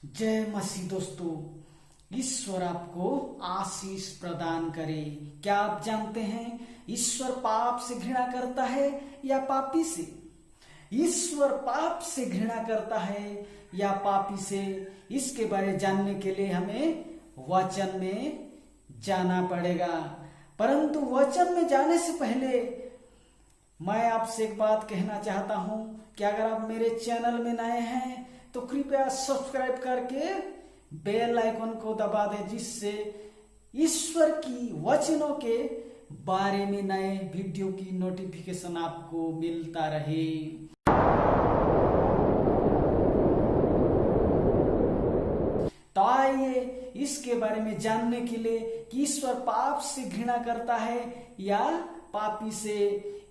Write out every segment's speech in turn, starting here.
जय मसीह दोस्तों, ईश्वर आपको आशीष प्रदान करे। क्या आप जानते हैं ईश्वर पाप से घृणा करता है या पापी से? ईश्वर पाप से घृणा करता है या पापी से? इसके बारे जानने के लिए हमें वचन में जाना पड़ेगा। परंतु वचन में जाने से पहले मैं आपसे एक बात कहना चाहता हूं कि अगर आप मेरे चैनल में नए हैं तो कृपया सब्सक्राइब करके बेल आइकन को दबा दें, जिससे ईश्वर की वचनों के बारे में नए वीडियो की नोटिफिकेशन आपको मिलता रहे। तो आइए इसके बारे में जानने के लिए कि ईश्वर पाप से घृणा करता है या पापी से,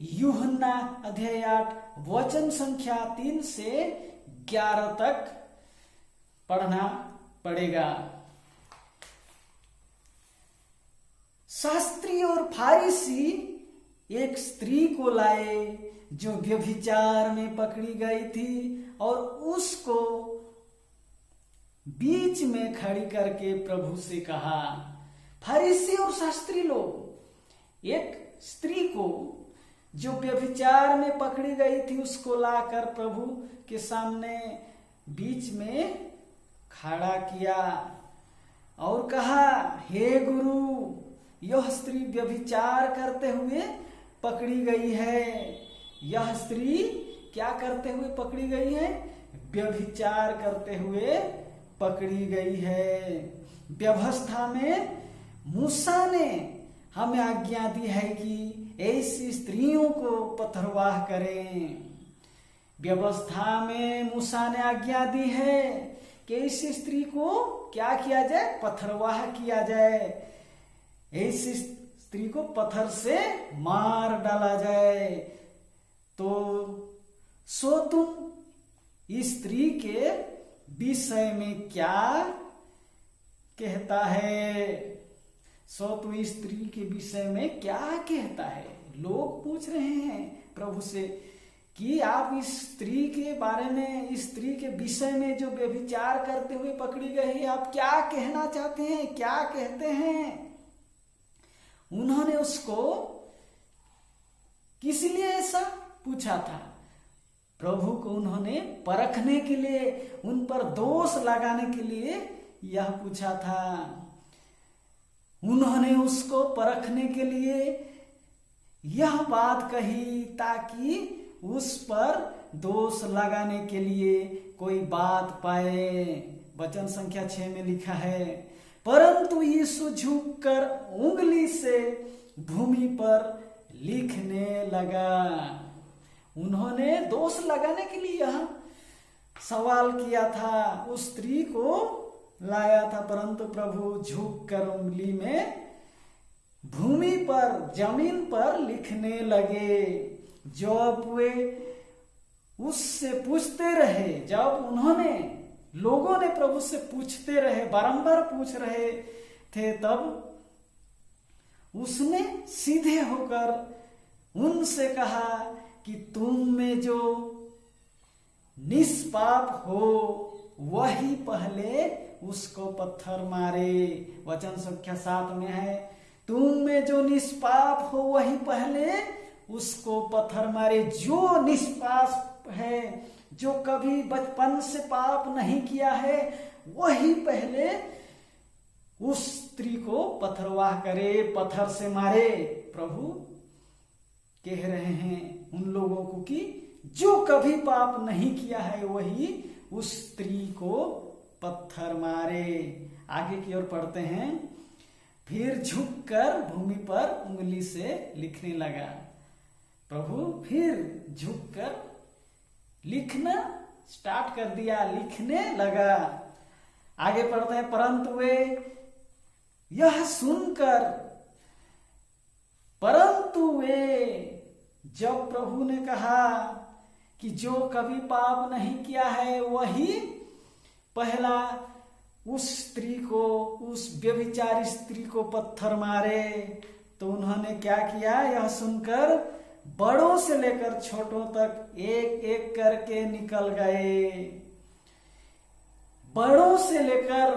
यूहन्ना अध्याय 8 वचन संख्या 3 से 11 तक पढ़ना पड़ेगा। शास्त्री और फारिसी एक स्त्री को लाए जो व्यभिचार में पकड़ी गई थी और उसको बीच में खड़ी करके प्रभु से कहा। फारिसी और शास्त्री लोग एक स्त्री को जो व्यभिचार में पकड़ी गई थी उसको लाकर प्रभु के सामने बीच में खड़ा किया और कहा, हे गुरु, यह स्त्री व्यभिचार करते हुए पकड़ी गई है। यह स्त्री क्या करते हुए पकड़ी गई है? व्यभिचार करते हुए पकड़ी गई है। व्यवस्था में मूसा ने हमें आज्ञा दी है कि ऐसी स्त्रियों को पथरवाह करें। व्यवस्था में मूसा ने आज्ञा दी है कि ऐसी स्त्री को क्या किया जाए? पथरवाह किया जाए। ऐसी स्त्री को पत्थर से मार डाला जाए। तो सो तुम इस स्त्री के विषय में क्या कहता है? सो तू इस स्त्री के विषय में क्या कहता है? लोग पूछ रहे हैं प्रभु से कि आप इस स्त्री के बारे में, इस स्त्री के विषय में जो व्यभिचार करते हुए पकड़ी गई, आप क्या कहना चाहते हैं? क्या कहते हैं? उन्होंने उसको किस लिए ऐसा पूछा था? प्रभु को उन्होंने परखने के लिए, उन पर दोष लगाने के लिए यह पूछा था। उन्होंने उसको परखने के लिए यह बात कही ताकि उस पर दोष लगाने के लिए कोई बात पाए। वचन संख्या 6 में लिखा है, परंतु यीशु झुककर उंगली से भूमि पर लिखने लगा। उन्होंने दोष लगाने के लिए यह सवाल किया था, उस स्त्री को लाया था, परंतु प्रभु झुककर उंगली में भूमि पर, जमीन पर लिखने लगे। जब वे उससे पूछते रहे, जब उन्होंने, लोगों ने प्रभु से पूछते रहे, बारंबार पूछ रहे थे, तब उसने सीधे होकर उनसे कहा कि तुम में जो निष्पाप हो वही पहले उसको पत्थर मारे। वचन संख्या 7 में है, तुम में जो निष्पाप हो वही पहले उसको पत्थर मारे। जो निष्पाप है, जो कभी बचपन से पाप नहीं किया है, वही पहले उस स्त्री को पथरवाह करे, पत्थर से मारे। प्रभु कह रहे हैं उन लोगों को कि जो कभी पाप नहीं किया है वही उस स्त्री को पत्थर मारे। आगे की ओर पढ़ते हैं, फिर झुककर भूमि पर उंगली से लिखने लगा। प्रभु फिर झुककर लिखना स्टार्ट कर दिया, लिखने लगा। आगे पढ़ते हैं, परंतु वे यह सुनकर, परंतु वे, जब प्रभु ने कहा कि जो कभी पाप नहीं किया है वही पहला उस स्त्री को, उस व्यभिचारी स्त्री को पत्थर मारे, तो उन्होंने क्या किया? यह सुनकर बड़ों से लेकर छोटों तक एक एक करके निकल गए। बड़ों से लेकर,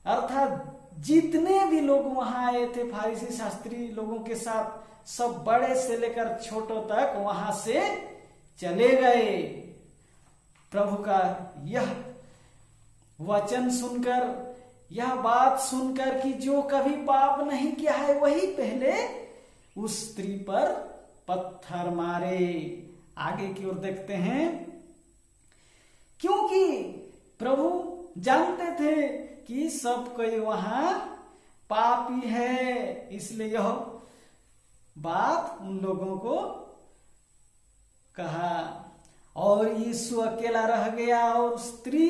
अर्थात जितने भी लोग वहां आए थे फरीसी शास्त्री लोगों के साथ, सब बड़े से लेकर छोटों तक वहां से चले गए। प्रभु का यह वचन सुनकर, यह बात सुनकर कि जो कभी पाप नहीं किया है वही पहले उस स्त्री पर पत्थर मारे। आगे की ओर देखते हैं, क्योंकि प्रभु जानते थे कि सब कोई वहां पापी है, इसलिए यह बात उन लोगों को कहा। और यीशु अकेला रह गया और स्त्री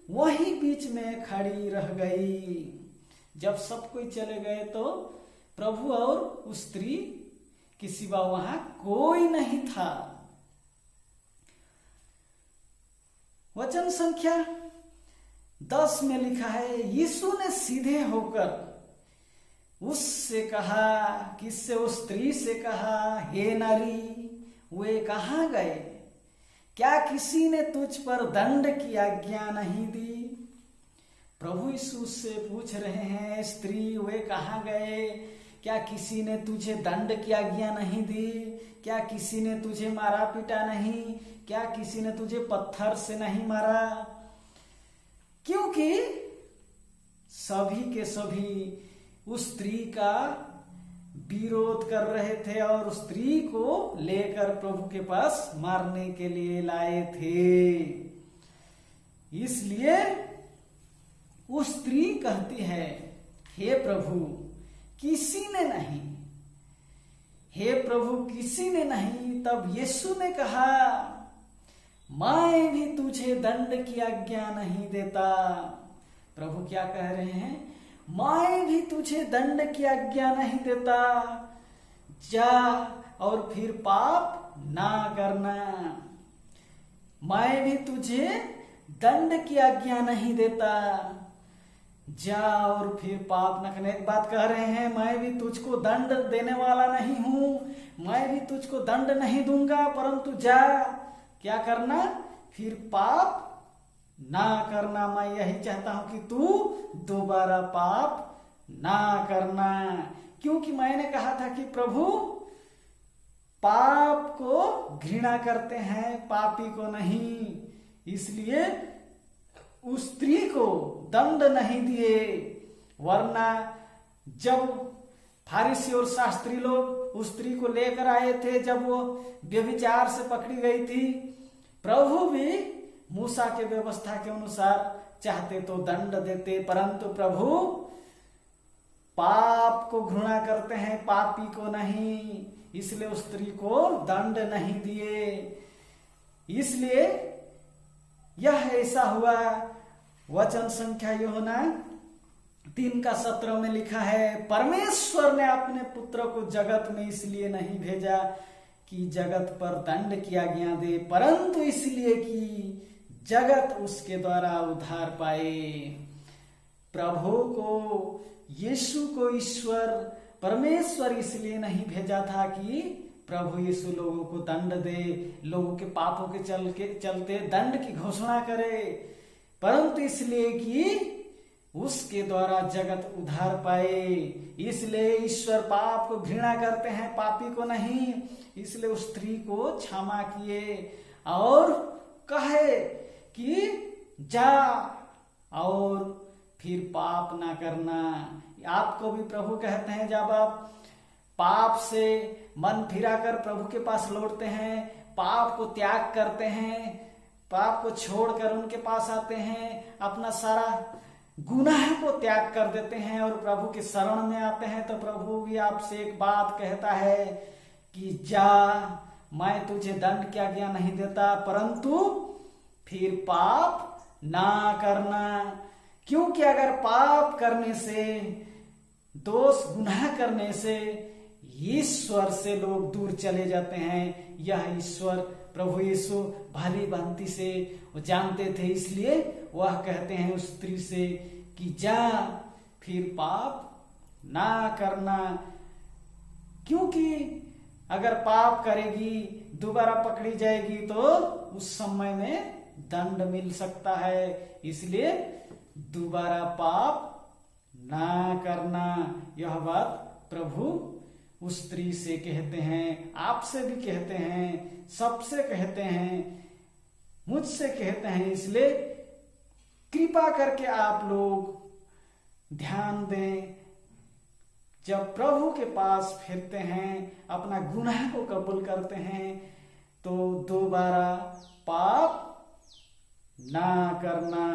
वहीं बीच में खड़ी रह गई। जब सब कोई चले गए तो प्रभु और उस स्त्री के सिवा वहां कोई नहीं था। वचन संख्या 10 में लिखा है, यीशु ने सीधे होकर उससे कहा, किससे? उस स्त्री से कहा, हे नारी, वे कहाँ गए? क्या किसी ने तुझ पर दंड की आज्ञा नहीं दी? प्रभु यीशु से पूछ रहे हैं, स्त्री वे कहाँ गए? क्या किसी ने तुझे दंड की आज्ञा नहीं दी? क्या किसी ने तुझे मारा पीटा नहीं? क्या किसी ने तुझे पत्थर से नहीं मारा? क्योंकि सभी के सभी उस स्त्री का विरोध कर रहे थे और उस स्त्री को लेकर प्रभु के पास मारने के लिए लाए थे। इसलिए उस स्त्री कहती है, हे प्रभु किसी ने नहीं, हे प्रभु किसी ने नहीं। तब यीशु ने कहा, मैं भी तुझे दंड की आज्ञा नहीं देता। प्रभु क्या कह रहे हैं? मैं भी तुझे दंड की आज्ञा नहीं देता, जा और फिर पाप ना करना। मैं भी तुझे दंड की आज्ञा नहीं देता, जा और फिर पाप न करना। एक बात कह रहे हैं, मैं भी तुझको दंड देने वाला नहीं हूं, मैं भी तुझको दंड नहीं दूंगा, परंतु जा क्या करना? फिर पाप ना करना। मैं यही चाहता हूं कि तू दोबारा पाप ना करना, क्योंकि मैंने कहा था कि प्रभु पाप को घृणा करते हैं, पापी को नहीं। इसलिए उस स्त्री को दंड नहीं दिए, वरना जब फरीसी और शास्त्री लोग उस स्त्री को लेकर आए थे, जब वो व्यभिचार से पकड़ी गई थी, प्रभु भी मूसा के व्यवस्था के अनुसार चाहते तो दंड देते, परंतु प्रभु पाप को घृणा करते हैं, पापी को नहीं। इसलिए उस स्त्री को दंड नहीं दिए। इसलिए यह ऐसा हुआ। वचन संख्या यूहन्ना 3:17 में लिखा है, परमेश्वर ने अपने पुत्र को जगत में इसलिए नहीं भेजा कि जगत पर दंड की आज्ञा दे, परंतु इसलिए कि जगत उसके द्वारा उद्धार पाए। प्रभु को, यीशु को ईश्वर परमेश्वर इसलिए नहीं भेजा था कि प्रभु यीशु लोगों को दंड दे, लोगों के पापों के चलते दंड की घोषणा करे, परंतु इसलिए कि उसके द्वारा जगत उद्धार पाए। इसलिए ईश्वर पाप को घृणा करते हैं, पापी को नहीं। इसलिए उस स्त्री को क्षमा किए और कहे कि जा और फिर पाप ना करना। आपको भी प्रभु कहते हैं, जब आप पाप से मन फिरा कर प्रभु के पास लौटते हैं, पाप को त्याग करते हैं, पाप को छोड़कर उनके पास आते हैं, अपना सारा गुनाह को त्याग कर देते हैं और प्रभु के शरण में आते हैं, तो प्रभु भी आपसे एक बात कहता है कि जा, मैं तुझे दंड की आज्ञा नहीं देता, परंतु फिर पाप ना करना। क्योंकि अगर पाप करने से, दोष गुनाह करने से ईश्वर से लोग दूर चले जाते हैं। यह ईश्वर प्रभु यीशु भली भांति से वो जानते थे, इसलिए वह कहते हैं उस स्त्री से कि जा, फिर पाप ना करना। क्योंकि अगर पाप करेगी, दोबारा पकड़ी जाएगी, तो उस समय में दंड मिल सकता है। इसलिए दोबारा पाप ना करना। यह बात प्रभु उस स्त्री से कहते हैं, आपसे भी कहते हैं, सबसे कहते हैं, मुझसे कहते हैं। इसलिए कृपा करके आप लोग ध्यान दें, जब प्रभु के पास फिरते हैं, अपना गुनाह को कबूल करते हैं, तो दोबारा पाप ना करना।